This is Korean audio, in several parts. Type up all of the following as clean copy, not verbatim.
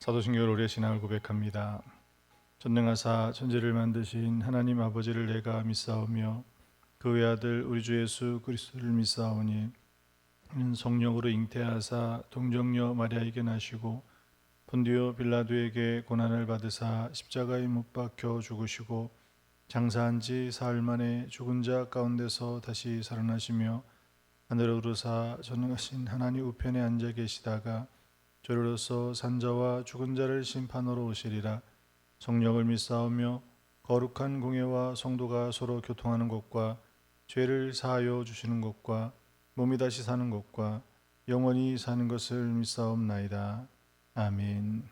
사도신경으로 우리의 신앙을 고백합니다. 전능하사 천지를 만드신 하나님 아버지를 내가 믿사오며 그 외아들 우리 주 예수 그리스도를 믿사오니 이는 성령으로 잉태하사 동정녀 마리아에게 나시고 본디오 빌라도에게 고난을 받으사 십자가에 못 박혀 죽으시고 장사한 지 사흘 만에 죽은 자 가운데서 다시 살아나시며 하늘에 오르사 전능하신 하나님 우편에 앉아 계시다가 저리로서 산자와 죽은 자를 심판하러 오시리라. 성령을 믿사오며 거룩한 공예와 성도가 서로 교통하는 것과 죄를 사하여 주시는 것과 몸이 다시 사는 것과 영원히 사는 것을 믿사옵나이다. 아멘.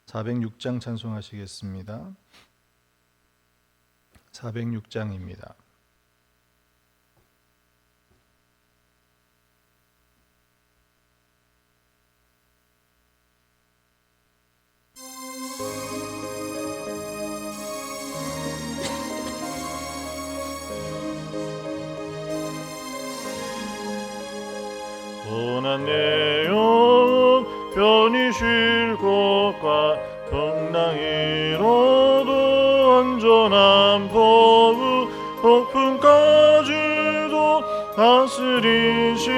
406장 찬송하시겠습니다. 406장입니다. 고난 내 영혼 편히 쉴 곳과 풍랑 이로도 안전한 포구 폭풍까지도 다스리시는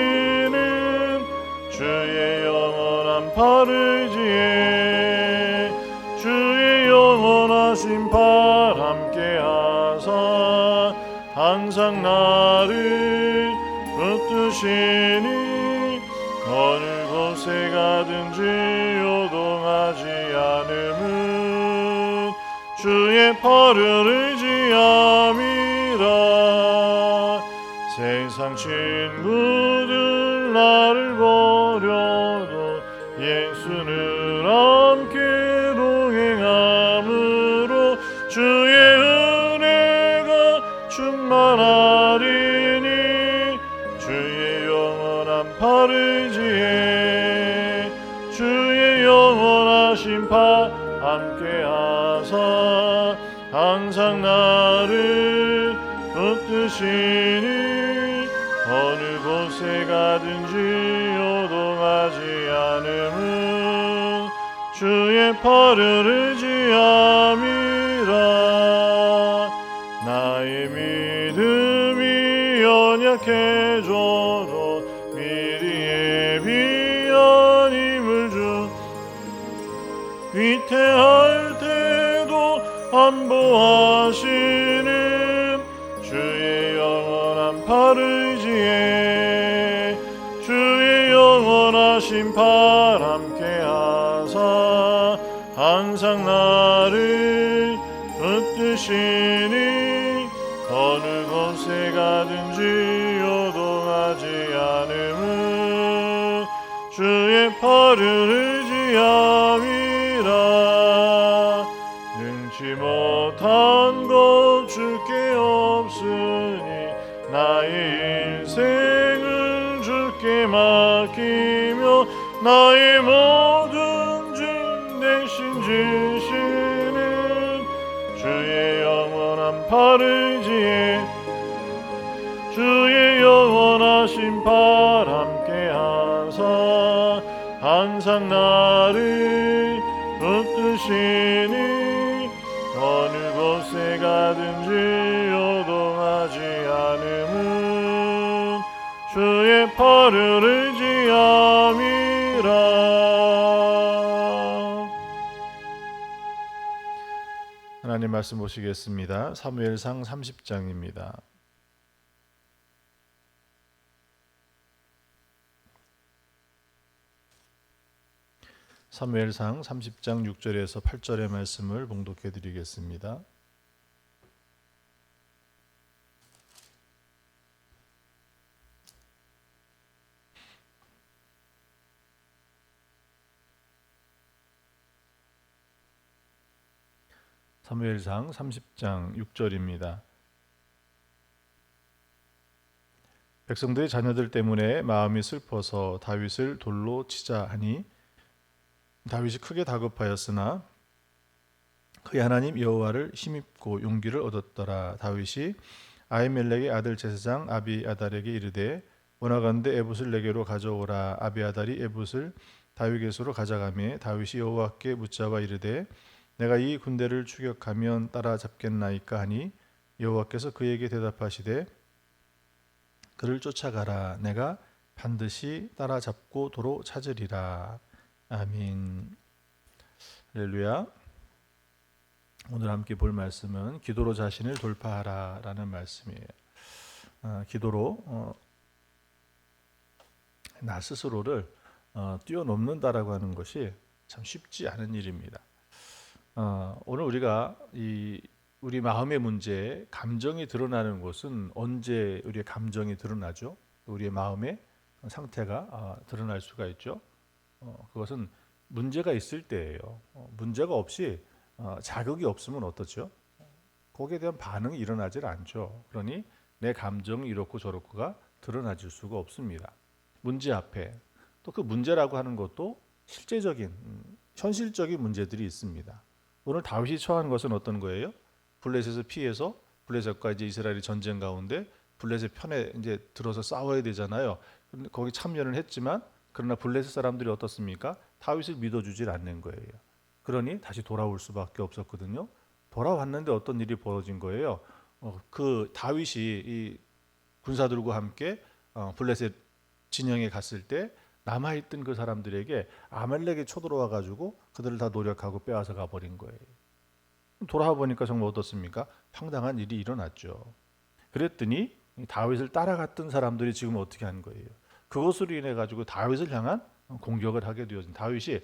주의 영원한 팔을 지에 주의 영원하신 팔 함께 하사 항상 나를 붙드시니 어느 곳에 가든지 요동하지 않음은 주의 팔을 의지함이라. 세상 친구들 나를 버려도 예수는 함께 동행함으로 주의 은혜가 충만하리니 주의 영원한 팔을 지에 주의 영원하신 팔 함께 하사 항상 나를 붙드시니 어느 곳에 가든지 요동하지 않음은 주의 팔을 의지함이라. 나의 믿음이 연약해져도 미리 예비한 힘을 주 위태할 때도 안보하시는 주의 영원한 팔을 지에 주의 영원하신 팔 함께 하사 항상 나를 붙드시니 어느 곳에 가든지 요동하지 않음은 주의 팔을 의지함이라. 능치 못한 것 주께 없으니 나의 인생을 주께 맡기며 나의 모든 짐 대신 지시는 주의 영원한 팔을 지에 주의 영원하신 팔 함께 하사 항상 나를 붙드시니 어느 곳에 가든지 요동하지 않음은 주의 팔을 의지함이라. 하나님 말씀 보시겠습니다. 사무엘상 30장입니다. 사무엘상 30장 6절에서 8절의 말씀을 봉독해 드리겠습니다. 사무엘상 30장 6절입니다. 백성들의 자녀들 때문에 마음이 슬퍼서 다윗을 돌로 치자 하니 다윗이 크게 다급하였으나 그의 하나님 여호와를 힘입고 용기를 얻었더라. 다윗이 아히멜렉의 아들 제사장 아비아달에게 이르되 원하건대 에봇을 내게로 가져오라. 아비아달이 에봇을 다윗에게로 가져가매 다윗이 여호와께 묻자와 이르되 내가 이 군대를 추격하면 따라잡겠나이까 하니 여호와께서 그에게 대답하시되 그를 쫓아가라. 내가 반드시 따라잡고 도로 찾으리라. 아멘. 할렐루야. 오늘 함께 볼 말씀은 기도로 자신을 돌파하라라는 말씀이에요. 기도로 나 스스로를 뛰어넘는다라고 하는 것이 참 쉽지 않은 일입니다. 오늘 우리가 우리 마음의 문제, 감정이 드러나는 것은 언제 우리의 감정이 드러나죠? 우리의 마음의 상태가 드러날 수가 있죠. 그것은 문제가 있을 때예요. 문제가 없이 자극이 없으면 어떻죠? 거기에 대한 반응이 일어나질 않죠. 그러니 내 감정이 이렇고 저렇고가 드러나질 수가 없습니다. 문제 앞에 또 그 문제라고 하는 것도 실제적인 현실적인 문제들이 있습니다. 오늘 다윗이 처한 것은 어떤 거예요? 블레셋을 피해서 블레셋과 이제 이스라엘이 전쟁 가운데 블레셋 편에 이제 들어서 싸워야 되잖아요. 근데 거기 참여는 했지만 그러나 블레셋 사람들이 어떻습니까? 다윗을 믿어주질 않는 거예요. 그러니 다시 돌아올 수밖에 없었거든요. 돌아왔는데 어떤 일이 벌어진 거예요? 그 다윗이 이 군사들과 함께 블레셋 진영에 갔을 때 남아있던 그 사람들에게 아말렉이 쳐들어와 가지고 그들을 다 노력하고 빼앗아 가버린 거예요. 돌아와 보니까 정말 어떻습니까? 황당한 일이 일어났죠. 그랬더니 다윗을 따라갔던 사람들이 지금 어떻게 한 거예요? 그것으로 인해 가지고 다윗을 향한 공격을 하게 되어진 다윗이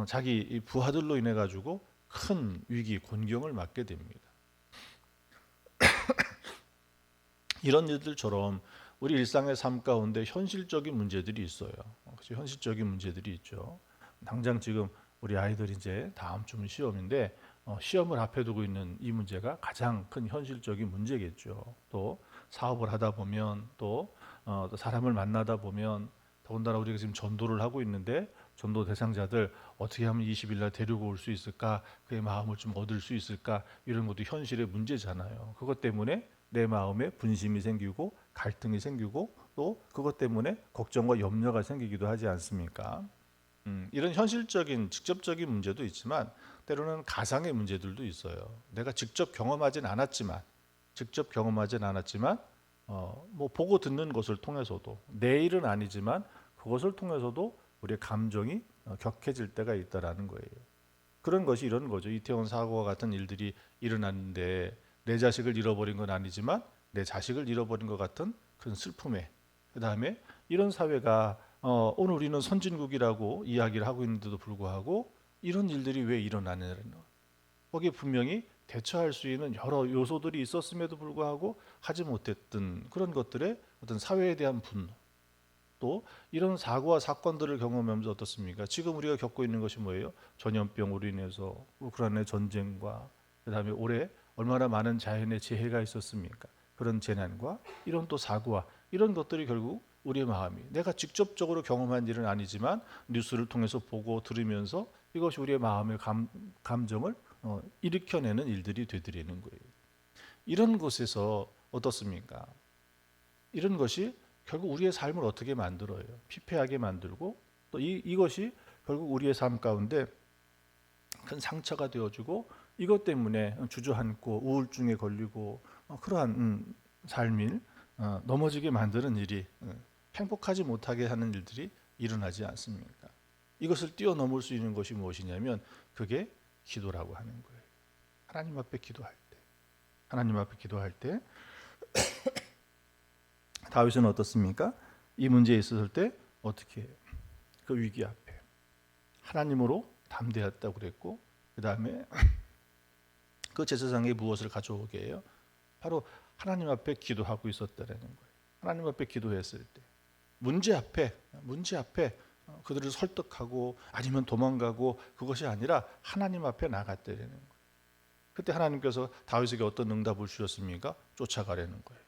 자기 부하들로 인해 가지고 큰 위기, 곤경을 맞게 됩니다. 이런 일들처럼 우리 일상의 삶 가운데 현실적인 문제들이 있어요. 그렇죠? 현실적인 문제들이 있죠. 당장 지금 우리 아이들이 이제 다음 주면 시험인데 시험을 앞에 두고 있는 이 문제가 가장 큰 현실적인 문제겠죠. 또 사업을 하다 보면 또 사람을 만나다 보면 더군다나 우리가 지금 전도를 하고 있는데 전도 대상자들 어떻게 하면 20일 날 데리고 올 수 있을까? 그의 마음을 좀 얻을 수 있을까? 이런 것도 현실의 문제잖아요. 그것 때문에 내 마음에 분심이 생기고 갈등이 생기고 또 그것 때문에 걱정과 염려가 생기기도 하지 않습니까? 이런 현실적인 직접적인 문제도 있지만 때로는 가상의 문제들도 있어요. 내가 직접 경험하진 않았지만 뭐 보고 듣는 것을 통해서도 내 일은 아니지만 그것을 통해서도 우리의 감정이 격해질 때가 있다라는 거예요. 그런 것이 이런 거죠. 이태원 사고와 같은 일들이 일어났는데 내 자식을 잃어버린 건 아니지만 내 자식을 잃어버린 것 같은 큰 슬픔에 그 다음에 이런 사회가 오늘 우리는 선진국이라고 이야기를 하고 있는데도 불구하고 이런 일들이 왜 일어나느냐 거기에 분명히 대처할 수 있는 여러 요소들이 있었음에도 불구하고 하지 못했던 그런 것들의 어떤 사회에 대한 분노 또 이런 사고와 사건들을 경험하면서 어떻습니까? 지금 우리가 겪고 있는 것이 뭐예요? 전염병으로 인해서 우크라이나 전쟁과 그 다음에 올해 얼마나 많은 자연의 재해가 있었습니까? 그런 재난과 이런 또 사고와 이런 것들이 결국 우리의 마음이 내가 직접적으로 경험한 일은 아니지만 뉴스를 통해서 보고 들으면서 이것이 우리의 마음의 감정을 일으켜내는 일들이 되드리는 거예요. 이런 곳에서 어떻습니까? 이런 것이 결국 우리의 삶을 어떻게 만들어요? 피폐하게 만들고 또 이것이 결국 우리의 삶 가운데 큰 상처가 되어주고 이것 때문에 주저앉고 우울증에 걸리고 그러한 삶을 넘어지게 만드는 일이 행복하지 못하게 하는 일들이 일어나지 않습니까? 이것을 뛰어넘을 수 있는 것이 무엇이냐면 그게 기도라고 하는 거예요. 하나님 앞에 기도할 때 다윗은 어떻습니까? 이 문제에 있었을 때 어떻게 해요? 그 위기 앞에 하나님으로 담대했다고 그랬고 그 다음에 그 제사장이 무엇을 가져오게 해요? 바로 하나님 앞에 기도하고 있었다라는 거예요. 하나님 앞에 기도했을 때 문제 앞에 그들을 설득하고 아니면 도망가고 그것이 아니라 하나님 앞에 나갔다라는 거예요. 그때 하나님께서 다윗에게 어떤 응답을 주셨습니까? 쫓아가라는 거예요.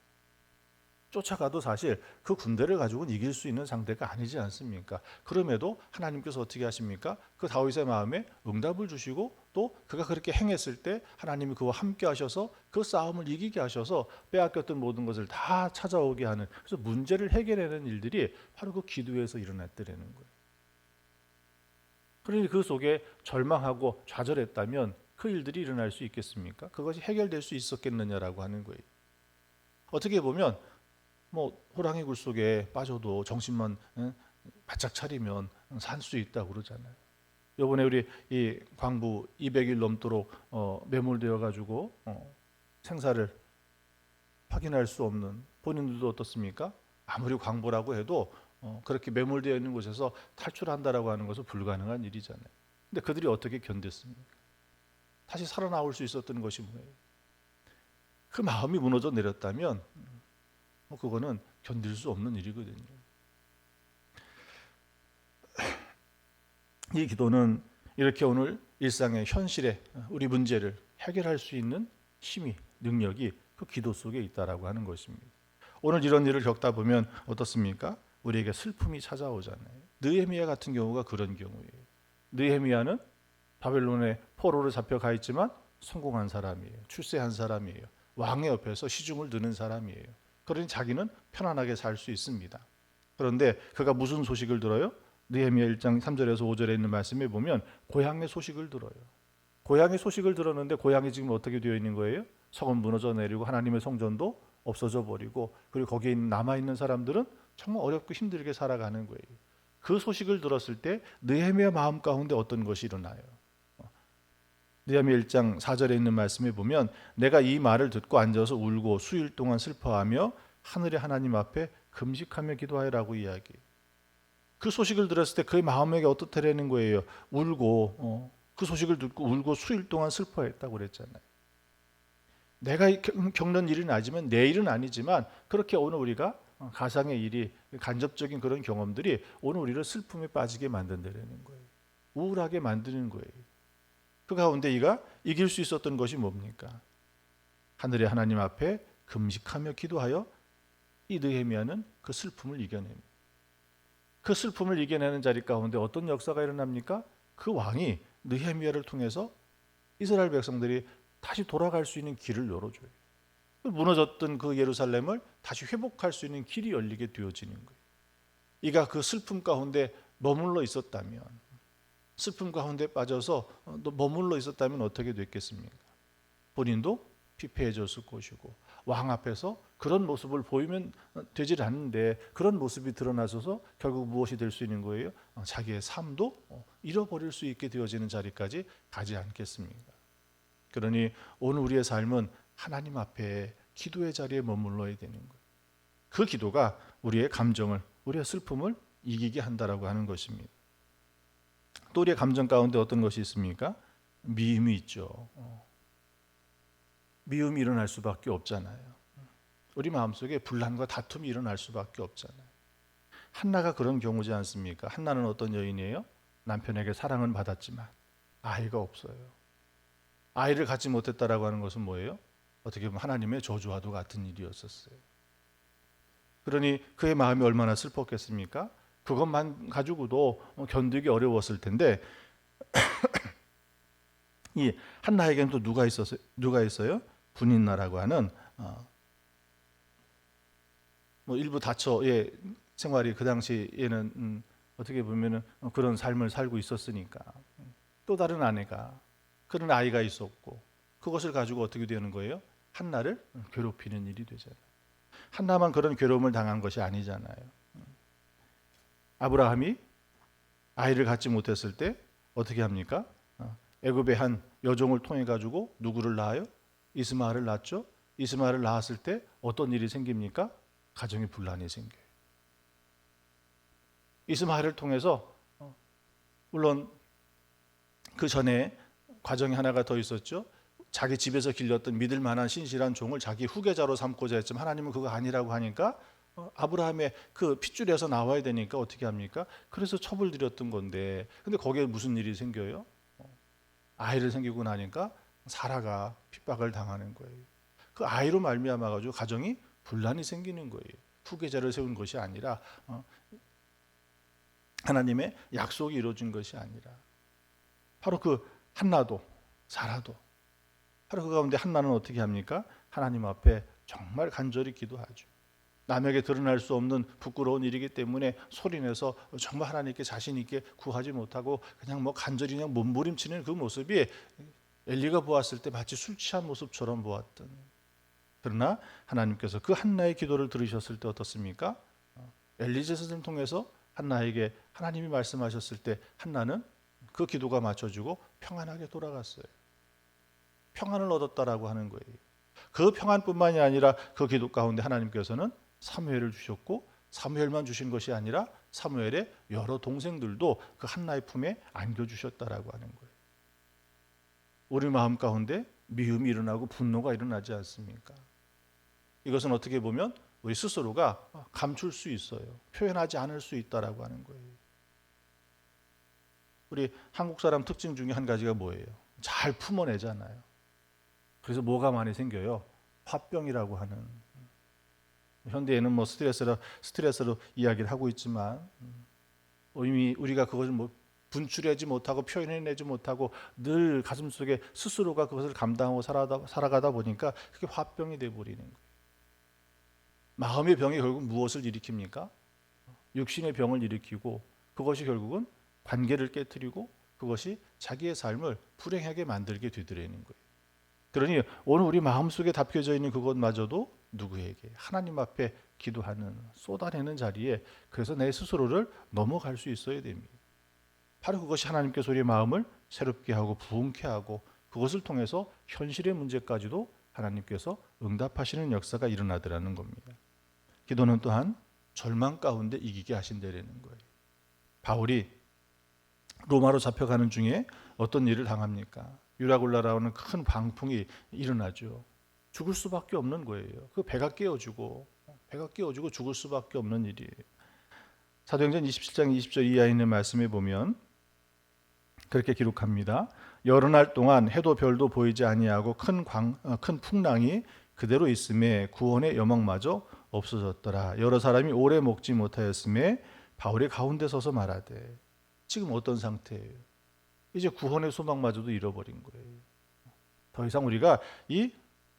쫓아가도 사실 그 군대를 가지고는 이길 수 있는 상대가 아니지 않습니까? 그럼에도 하나님께서 어떻게 하십니까? 그 다윗의 마음에 응답을 주시고 또 그가 그렇게 행했을 때 하나님이 그와 함께 하셔서 그 싸움을 이기게 하셔서 빼앗겼던 모든 것을 다 찾아오게 하는, 그래서 문제를 해결하는 일들이 바로 그 기도에서 일어났더라는 거예요. 그러니 그 속에 절망하고 좌절했다면 그 일들이 일어날 수 있겠습니까? 그것이 해결될 수 있었겠느냐라고 하는 거예요. 어떻게 보면 호랑이 굴 속에 빠져도 정신만 바짝 차리면 살 수 있다고 그러잖아요. 이번에 우리 이 광부 200일 넘도록 매몰되어 가지고 생사를 확인할 수 없는, 본인들도 어떻습니까? 아무리 광부라고 해도 그렇게 매몰되어 있는 곳에서 탈출한다라고 하는 것은 불가능한 일이잖아요. 근데 그들이 어떻게 견뎠습니까? 다시 살아나올 수 있었던 것이 뭐예요? 그 마음이 무너져 내렸다면 그거는 견딜 수 없는 일이거든요. 이 기도는 이렇게 오늘 일상의 현실에 우리 문제를 해결할 수 있는 힘이, 능력이 그 기도 속에 있다라고 하는 것입니다. 오늘 이런 일을 겪다 보면 어떻습니까? 우리에게 슬픔이 찾아오잖아요. 느헤미야 같은 경우가 그런 경우예요. 느헤미야는 바벨론의 포로로 잡혀가 있지만 성공한 사람이에요. 출세한 사람이에요. 왕의 옆에서 시중을 드는 사람이에요. 그러니 자기는 편안하게 살 수 있습니다. 그런데 그가 무슨 소식을 들어요? 느헤미야 1장 3절에서 5절에 있는 말씀에 보면 고향의 소식을 들어요. 고향의 소식을 들었는데 고향이 지금 어떻게 되어 있는 거예요? 성은 무너져 내리고 하나님의 성전도 없어져 버리고, 그리고 거기에 남아있는 사람들은 정말 어렵고 힘들게 살아가는 거예요. 그 소식을 들었을 때 느헤미야 마음 가운데 어떤 것이 일어나요? 느헤미야 1장 4절에 있는 말씀에 보면 내가 이 말을 듣고 앉아서 울고 수일 동안 슬퍼하며 하늘의 하나님 앞에 금식하며 기도하여라고 이야기해요. 그 소식을 들었을 때 그의 마음에게 어떻다라는 거예요? 울고 그 소식을 듣고 울고 수일 동안 슬퍼했다고 그랬잖아요. 내가 겪는 일은 아니지만, 내 일은 아니지만 그렇게 오늘 우리가 가상의 일이, 간접적인 그런 경험들이 오늘 우리를 슬픔에 빠지게 만든다는 거예요. 우울하게 만드는 거예요. 그 가운데 이가 이길 수 있었던 것이 뭡니까? 하늘의 하나님 앞에 금식하며 기도하여 이 느헤미야는 그 슬픔을 이겨냅니다. 그 슬픔을 이겨내는 자리 가운데 어떤 역사가 일어납니까? 그 왕이 느헤미야를 통해서 이스라엘 백성들이 다시 돌아갈 수 있는 길을 열어줘요. 무너졌던 그 예루살렘을 다시 회복할 수 있는 길이 열리게 되어지는 거예요. 이가 그 슬픔 가운데 머물러 있었다면, 슬픔 가운데 빠져서 머물러 있었다면 어떻게 됐겠습니까? 본인도 피폐해졌을 것이고, 왕 앞에서 그런 모습을 보이면 되질 않는데 그런 모습이 드러나서서 결국 무엇이 될 수 있는 거예요? 자기의 삶도 잃어버릴 수 있게 되어지는 자리까지 가지 않겠습니까? 그러니 오늘 우리의 삶은 하나님 앞에 기도의 자리에 머물러야 되는 거예요. 그 기도가 우리의 감정을, 우리의 슬픔을 이기게 한다라고 하는 것입니다. 또 우리의 감정 가운데 어떤 것이 있습니까? 미움이 있죠. 미움이 일어날 수밖에 없잖아요. 우리 마음속에 분란과 다툼이 일어날 수밖에 없잖아요. 한나가 그런 경우지 않습니까? 한나는 어떤 여인이에요? 남편에게 사랑은 받았지만 아이가 없어요. 아이를 갖지 못했다라고 하는 것은 뭐예요? 어떻게 보면 하나님의 저주와도 같은 일이었었어요. 그러니 그의 마음이 얼마나 슬펐겠습니까? 그것만 가지고도 견디기 어려웠을 텐데 이 한나에게는 또 누가 있어요? 분인나라고 하는 일부 다처의 생활이 그 당시에는 어떻게 보면은 그런 삶을 살고 있었으니까 또 다른 아내가, 그런 아이가 있었고, 그것을 가지고 어떻게 되는 거예요? 한나를 괴롭히는 일이 되잖아요. 한나만 그런 괴로움을 당한 것이 아니잖아요. 아브라함이 아이를 갖지 못했을 때 어떻게 합니까? 애굽의 한 여종을 통해 가지고 누구를 낳아요? 이스마엘을 낳죠. 이스마엘을 낳았을 때 어떤 일이 생깁니까? 가정의 분란이 생겨요. 이스마엘을 통해서 물론 그 전에 과정이 하나가 더 있었죠. 자기 집에서 길렀던 믿을 만한 신실한 종을 자기 후계자로 삼고자 했지만 하나님은 그거 아니라고 하니까 아브라함의 그 핏줄에서 나와야 되니까 어떻게 합니까? 그래서 첩을 들였던 건데, 근데 거기에 무슨 일이 생겨요? 아이를 생기고 나니까 사라가 핍박을 당하는 거예요. 그 아이로 말미암아 가지고 가정이 분란이 생기는 거예요. 후계자를 세운 것이 아니라 하나님의 약속이 이루어진 것이 아니라 바로 그 한나도 사라도 바로 그 가운데 한나는 어떻게 합니까? 하나님 앞에 정말 간절히 기도하죠. 남에게 드러날 수 없는 부끄러운 일이기 때문에 소리내서 정말 하나님께 자신 있게 구하지 못하고 그냥 간절히 그냥 몸부림치는 그 모습이 엘리가 보았을 때 마치 술 취한 모습처럼 보았던. 그러나 하나님께서 그 한나의 기도를 들으셨을 때 어떻습니까? 엘리제셋을 통해서 한나에게 하나님이 말씀하셨을 때 한나는 그 기도가 맞춰지고 평안하게 돌아갔어요. 평안을 얻었다라고 하는 거예요. 그 평안뿐만이 아니라 그 기도 가운데 하나님께서는 사무엘을 주셨고 사무엘만 주신 것이 아니라 사무엘의 여러 동생들도 그 한나의 품에 안겨주셨다라고 하는 거예요. 우리 마음 가운데 미움이 일어나고 분노가 일어나지 않습니까? 이것은 어떻게 보면 우리 스스로가 감출 수 있어요. 표현하지 않을 수 있다라고 하는 거예요. 우리 한국 사람 특징 중에 한 가지가 뭐예요? 잘 품어내잖아요. 그래서 뭐가 많이 생겨요? 화병이라고 하는. 현대에는 스트레스로 이야기를 하고 있지만 이미 우리가 그것을 분출하지 못하고 표현해내지 못하고 늘 가슴속에 스스로가 그것을 감당하고 살아가다 보니까 그게 화병이 되어버리는 거예요. 마음의 병이 결국 무엇을 일으킵니까? 육신의 병을 일으키고 그것이 결국은 관계를 깨뜨리고 그것이 자기의 삶을 불행하게 만들게 되더라는 거예요. 그러니 오늘 우리 마음속에 담겨져 있는 그것마저도 누구에게? 하나님 앞에 기도하는, 쏟아내는 자리에 그래서 내 스스로를 넘어갈 수 있어야 됩니다. 바로 그것이 하나님께서 우리의 마음을 새롭게 하고 부흥케 하고 그것을 통해서 현실의 문제까지도 하나님께서 응답하시는 역사가 일어나더라는 겁니다. 기도는 또한 절망 가운데 이기게 하신다는 거예요. 바울이 로마로 잡혀가는 중에 어떤 일을 당합니까? 유라굴라라는 큰 광풍이 일어나죠. 죽을 수밖에 없는 거예요. 그 배가 깨어지고 죽을 수밖에 없는 일이에요. 사도행전 27장 20절 이하에 있는 말씀에 보면 그렇게 기록합니다. 여러 날 동안 해도 별도 보이지 아니하고 큰 풍랑이 그대로 있음에 구원의 여망마저 없어졌더라. 여러 사람이 오래 먹지 못하였음에 바울이 가운데 서서 말하되. 지금 어떤 상태예요? 이제 구원의 소망마저도 잃어버린 거예요. 더 이상 우리가 이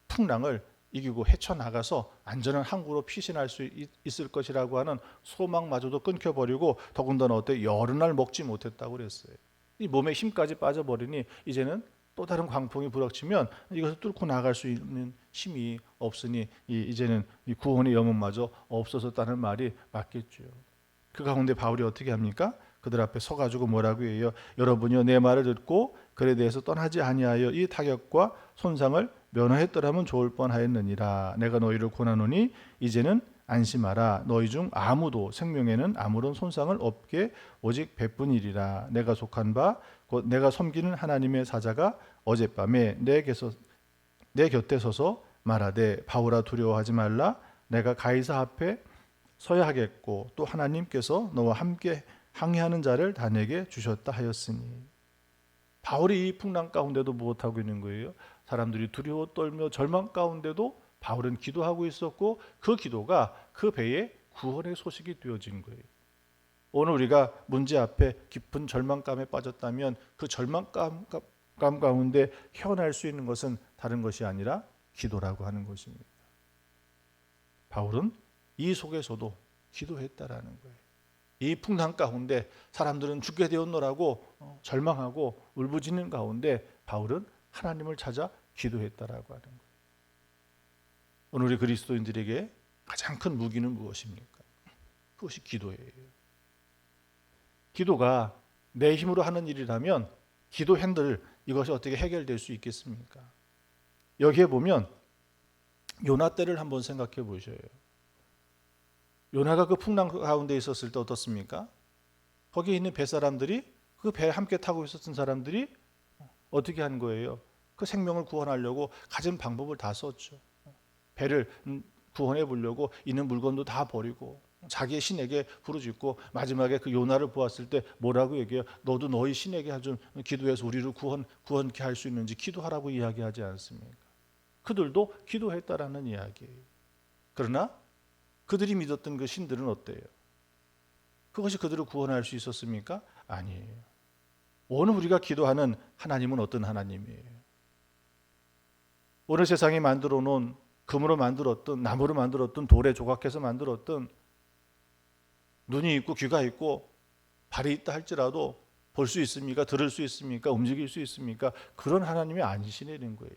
풍랑을 이기고 헤쳐나가서 안전한 항구로 피신할 수 있을 것이라고 하는 소망마저도 끊겨버리고 더군다나 여러 날 먹지 못했다고 그랬어요. 이 몸에 힘까지 빠져버리니 이제는 또 다른 광풍이 불어치면 이것을 뚫고 나갈 수 있는 힘이 없으니 이제는 이 구원의 여망마저 없어졌다는 말이 맞겠죠. 그 가운데 바울이 어떻게 합니까? 그들 앞에 서가지고 뭐라고 해요? 여러분이여 내 말을 듣고 그에 대해서 떠나지 아니하여 이 타격과 손상을 면하였더라면 좋을 뻔하였느니라. 내가 너희를 권하노니 이제는 안심하라. 너희 중 아무도 생명에는 아무런 손상을 없게 오직 배뿐이리라. 내가 속한 바 곧 내가 섬기는 하나님의 사자가 어젯밤에 내 곁에 서서 말하되 바울아 두려워하지 말라. 내가 가이사 앞에 서야 하겠고 또 하나님께서 너와 함께 항해하는 자를 다 내게 주셨다 하였으니. 바울이 이 풍랑 가운데도 무엇하고 있는 거예요? 사람들이 두려워 떨며 절망 가운데도 바울은 기도하고 있었고 그 기도가 그 배에 구원의 소식이 되어진 거예요. 오늘 우리가 문제 앞에 깊은 절망감에 빠졌다면 그 절망감 가운데 헤어날 수 있는 것은 다른 것이 아니라 기도라고 하는 것입니다. 바울은 이 속에서도 기도했다라는 거예요. 이 풍랑 가운데 사람들은 죽게 되었노라고 절망하고 울부짖는 가운데 바울은 하나님을 찾아 기도했다라고 하는 거예요. 오늘 우리 그리스도인들에게 가장 큰 무기는 무엇입니까? 그것이 기도예요. 기도가 내 힘으로 하는 일이라면 기도 핸들 이것이 어떻게 해결될 수 있겠습니까? 여기에 보면 요나 때를 한번 생각해 보셔요. 요나가 그 풍랑 가운데 있었을 때 어떻습니까? 거기에 있는 배 사람들이 그 배에 함께 타고 있었던 사람들이 어떻게 한 거예요? 그 생명을 구원하려고 가진 방법을 다 썼죠. 배를 구원해 보려고 있는 물건도 다 버리고 자기의 신에게 부르짖고 마지막에 그 요나를 보았을 때 뭐라고 얘기해요? 너도 너희 신에게 좀 기도해서 우리를 구원케 할 수 있는지 기도하라고 이야기하지 않습니까? 그들도 기도했다라는 이야기예요. 그러나 그들이 믿었던 그 신들은 어때요? 그것이 그들을 구원할 수 있었습니까? 아니에요. 오늘 우리가 기도하는 하나님은 어떤 하나님이에요? 오늘 세상이 만들어 놓은 금으로 만들었던, 나무로 만들었던, 돌에 조각해서 만들었던, 눈이 있고 귀가 있고 발이 있다 할지라도 볼 수 있습니까? 들을 수 있습니까? 움직일 수 있습니까? 그런 하나님이 아니시라는 거예요.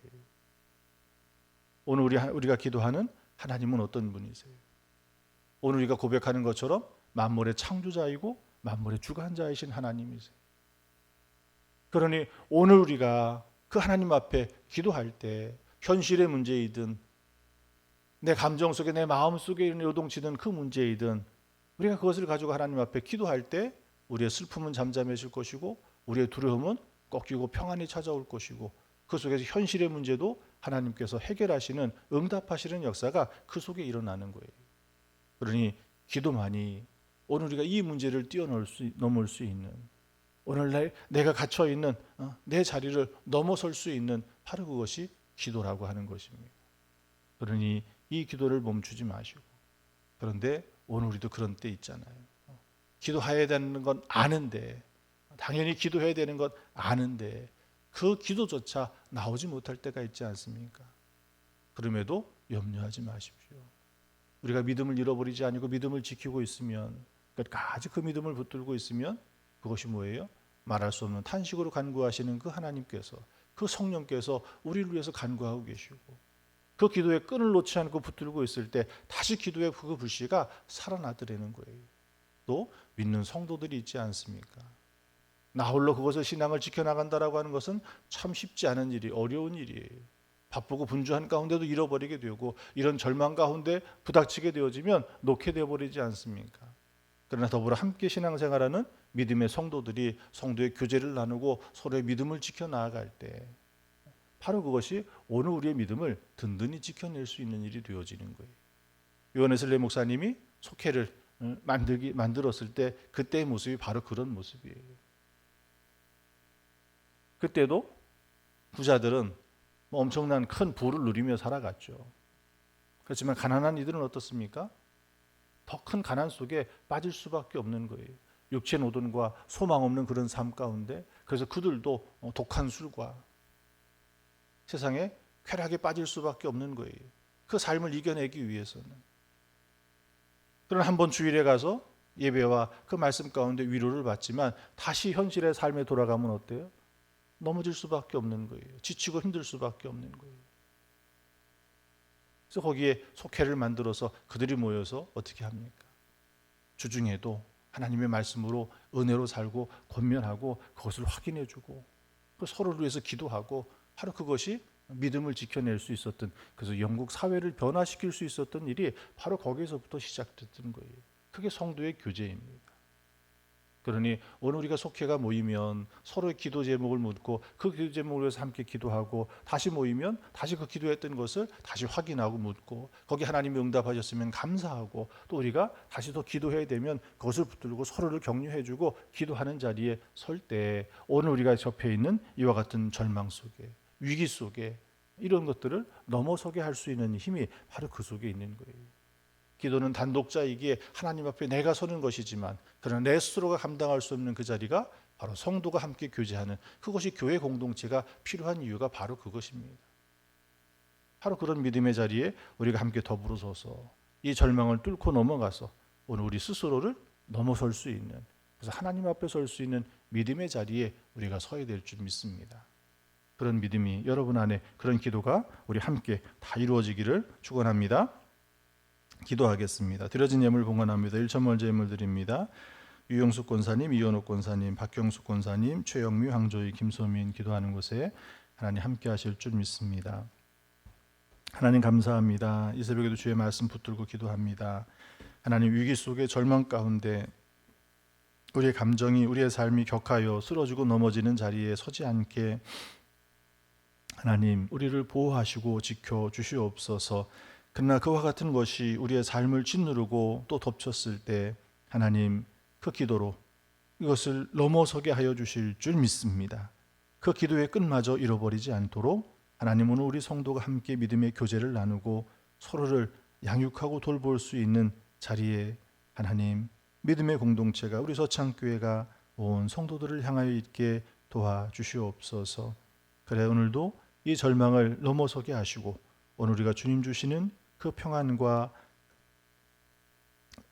오늘 우리가 기도하는 하나님은 어떤 분이세요? 오늘 우리가 고백하는 것처럼 만물의 창조자이고 만물의 주관자이신 하나님이세요. 그러니 오늘 우리가 그 하나님 앞에 기도할 때 현실의 문제이든 내 감정 속에 내 마음 속에 요동치는 그 문제이든 우리가 그것을 가지고 하나님 앞에 기도할 때 우리의 슬픔은 잠잠해질 것이고 우리의 두려움은 꺾이고 평안이 찾아올 것이고 그 속에서 현실의 문제도 하나님께서 해결하시는 응답하시는 역사가 그 속에 일어나는 거예요. 그러니 기도만이 오늘 우리가 이 문제를 넘을 수 있는 오늘 내가 갇혀 있는 내 자리를 넘어설 수 있는 바로 그것이 기도라고 하는 것입니다. 그러니 이 기도를 멈추지 마시고 그런데 오늘 우리도 그런 때 있잖아요. 기도해야 되는 건 아는데 당연히 기도해야 되는 건 아는데 그 기도조차 나오지 못할 때가 있지 않습니까? 그럼에도 염려하지 마십시오. 우리가 믿음을 잃어버리지 아니고 믿음을 지키고 있으면 끝까지 그 믿음을 붙들고 있으면 그것이 뭐예요? 말할 수 없는 탄식으로 간구하시는 그 하나님께서 그 성령께서 우리를 위해서 간구하고 계시고 그 기도의 끈을 놓지 않고 붙들고 있을 때 다시 기도의 그 불씨가 살아나더라는 거예요. 또 믿는 성도들이 있지 않습니까? 나 홀로 그것을 신앙을 지켜나간다라고 하는 것은 참 쉽지 않은 일이 어려운 일이에요. 바쁘고 분주한 가운데도 잃어버리게 되고 이런 절망 가운데 부닥치게 되어지면 놓게 되어버리지 않습니까? 그러나 더불어 함께 신앙생활하는 믿음의 성도들이 성도의 교제를 나누고 서로의 믿음을 지켜나갈 때 바로 그것이 오늘 우리의 믿음을 든든히 지켜낼 수 있는 일이 되어지는 거예요. 요한웨슬리 목사님이 속회를 만들었을 때 그때의 모습이 바로 그런 모습이에요. 그때도 부자들은 엄청난 큰 부를 누리며 살아갔죠. 그렇지만 가난한 이들은 어떻습니까? 더 큰 가난 속에 빠질 수밖에 없는 거예요. 육체 노동과 소망 없는 그런 삶 가운데 그래서 그들도 독한 술과 세상에 쾌락에 빠질 수밖에 없는 거예요. 그 삶을 이겨내기 위해서는. 그러나 한번 주일에 가서 예배와 그 말씀 가운데 위로를 받지만 다시 현실의 삶에 돌아가면 어때요? 넘어질 수밖에 없는 거예요. 지치고 힘들 수밖에 없는 거예요. 그래서 거기에 속회를 만들어서 그들이 모여서 어떻게 합니까? 주중에도 하나님의 말씀으로 은혜로 살고 권면하고 그것을 확인해주고 서로를 위해서 기도하고 바로 그것이 믿음을 지켜낼 수 있었던 그래서 영국 사회를 변화시킬 수 있었던 일이 바로 거기에서부터 시작됐던 거예요. 그게 성도의 교제입니다. 그러니 오늘 우리가 속회가 모이면 서로의 기도 제목을 묻고 그 기도 제목을 위해서 함께 기도하고 다시 모이면 다시 그 기도했던 것을 다시 확인하고 묻고 거기 하나님이 응답하셨으면 감사하고 또 우리가 다시 더 기도해야 되면 그것을 붙들고 서로를 격려해주고 기도하는 자리에 설 때 오늘 우리가 접해 있는 이와 같은 절망 속에 위기 속에 이런 것들을 넘어서게 할 수 있는 힘이 바로 그 속에 있는 거예요. 기도는 단독자이기에 하나님 앞에 내가 서는 것이지만 그러나 내 스스로가 감당할 수 없는 그 자리가 바로 성도가 함께 교제하는 그것이 교회 공동체가 필요한 이유가 바로 그것입니다. 바로 그런 믿음의 자리에 우리가 함께 더불어 서서 이 절망을 뚫고 넘어가서 오늘 우리 스스로를 넘어설 수 있는 그래서 하나님 앞에 설 수 있는 믿음의 자리에 우리가 서야 될 줄 믿습니다. 그런 믿음이 여러분 안에 그런 기도가 우리 함께 다 이루어지기를 축원합니다. 기도하겠습니다. 드려진 예물 봉헌합니다. 1,000몰 예물 드립니다. 유영숙 권사님, 이현옥 권사님, 박경숙 권사님, 최영미, 황조희, 김소민 기도하는 곳에 하나님 함께 하실 줄 믿습니다. 하나님 감사합니다. 이 새벽에도 주의 말씀 붙들고 기도합니다. 하나님 위기 속에 절망 가운데 우리의 감정이 우리의 삶이 격하여 쓰러지고 넘어지는 자리에 서지 않게 하나님 우리를 보호하시고 지켜주시옵소서. 그러나 그와 같은 것이 우리의 삶을 짓누르고 또 덮쳤을 때 하나님 그 기도로 이것을 넘어서게 하여 주실 줄 믿습니다. 그 기도의 끝마저 잃어버리지 않도록 하나님 오늘 우리 성도가 함께 믿음의 교제를 나누고 서로를 양육하고 돌볼 수 있는 자리에 하나님 믿음의 공동체가 우리 서창교회가 온 성도들을 향하여 있게 도와주시옵소서. 그래 오늘도 이 절망을 넘어서게 하시고 오늘 우리가 주님 주시는 그 평안과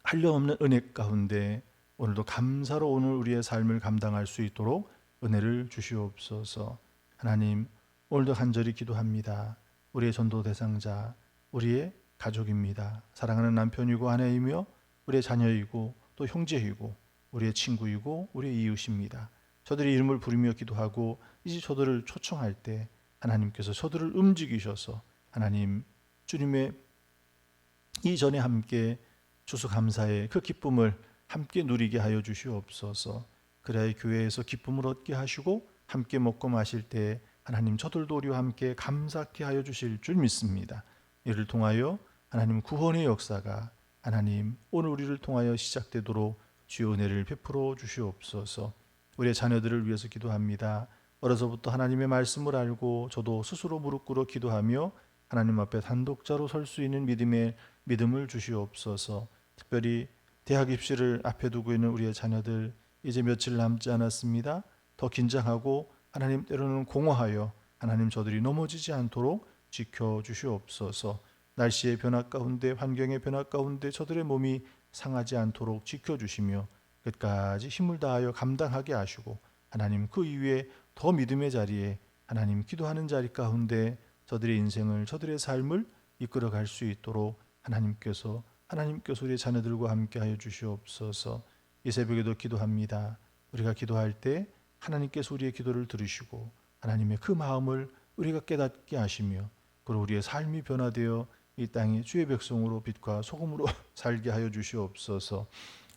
한량없는 은혜 가운데 오늘도 감사로 오늘 우리의 삶을 감당할 수 있도록 은혜를 주시옵소서. 하나님 오늘도 간절히 기도합니다. 우리의 전도 대상자 우리의 가족입니다. 사랑하는 남편이고 아내이며 우리의 자녀이고 또 형제이고 우리의 친구이고 우리의 이웃입니다. 저들의 이름을 부르며 기도하고 이제 저들을 초청할 때 하나님께서 저들을 움직이셔서 하나님 주님의 이전에 함께 추수감사의 그 기쁨을 함께 누리게 하여 주시옵소서. 그래야 교회에서 기쁨을 얻게 하시고 함께 먹고 마실 때 하나님 저들도 우리와 함께 감사케 하여 주실 줄 믿습니다. 이를 통하여 하나님 구원의 역사가 하나님 오늘 우리를 통하여 시작되도록 주의 은혜를 베풀어 주시옵소서. 우리의 자녀들을 위해서 기도합니다. 어려서부터 하나님의 말씀을 알고 저도 스스로 무릎 꿇어 기도하며 하나님 앞에 단독자로 설 수 있는 믿음을 주시옵소서. 특별히 대학 입시를 앞에 두고 있는 우리의 자녀들 이제 며칠 남지 않았습니다. 더 긴장하고 하나님 때로는 공허하여 하나님 저들이 넘어지지 않도록 지켜주시옵소서. 날씨의 변화 가운데 환경의 변화 가운데 저들의 몸이 상하지 않도록 지켜주시며 끝까지 힘을 다하여 감당하게 하시고 하나님 그 이후에 더 믿음의 자리에 하나님 기도하는 자리 가운데 저들의 인생을 저들의 삶을 이끌어갈 수 있도록 하나님께서 우리의 자녀들과 함께하여 주시옵소서. 이 새벽에도 기도합니다. 우리가 기도할 때 하나님께서 우리의 기도를 들으시고 하나님의 그 마음을 우리가 깨닫게 하시며 그리고 우리의 삶이 변화되어 이 땅에 주의 백성으로 빛과 소금으로 살게 하여 주시옵소서.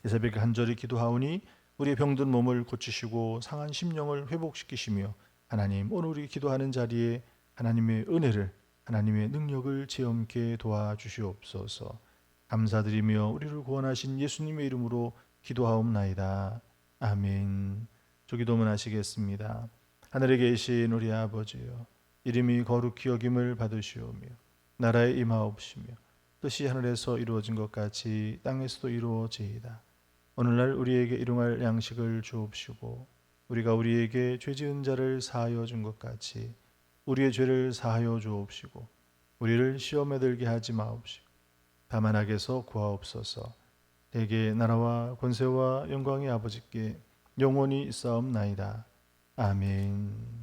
이 새벽에 간절히 기도하오니 우리의 병든 몸을 고치시고 상한 심령을 회복시키시며 하나님 오늘 우리 기도하는 자리에 하나님의 은혜를 하나님의 능력을 체험케 도와주시옵소서. 감사드리며 우리를 구원하신 예수님의 이름으로 기도하옵나이다. 아멘. 기도문 하시겠습니다. 하늘에 계신 우리 아버지여, 이름이 거룩히 여김을 받으시오며 나라에 임하옵시며 뜻이 하늘에서 이루어진 것 같이 땅에서도 이루어지이다. 오늘날 우리에게 일용할 양식을 주옵시고 우리가 우리에게 죄 지은 자를 사하여 준 것 같이 우리의 죄를 사하여 주옵시고 우리를 시험에 들게 하지 마옵시고 다만 악에서 구하옵소서. 대개 나라와 권세와 영광의 아버지께 영원히 있사옵나이다. 아멘.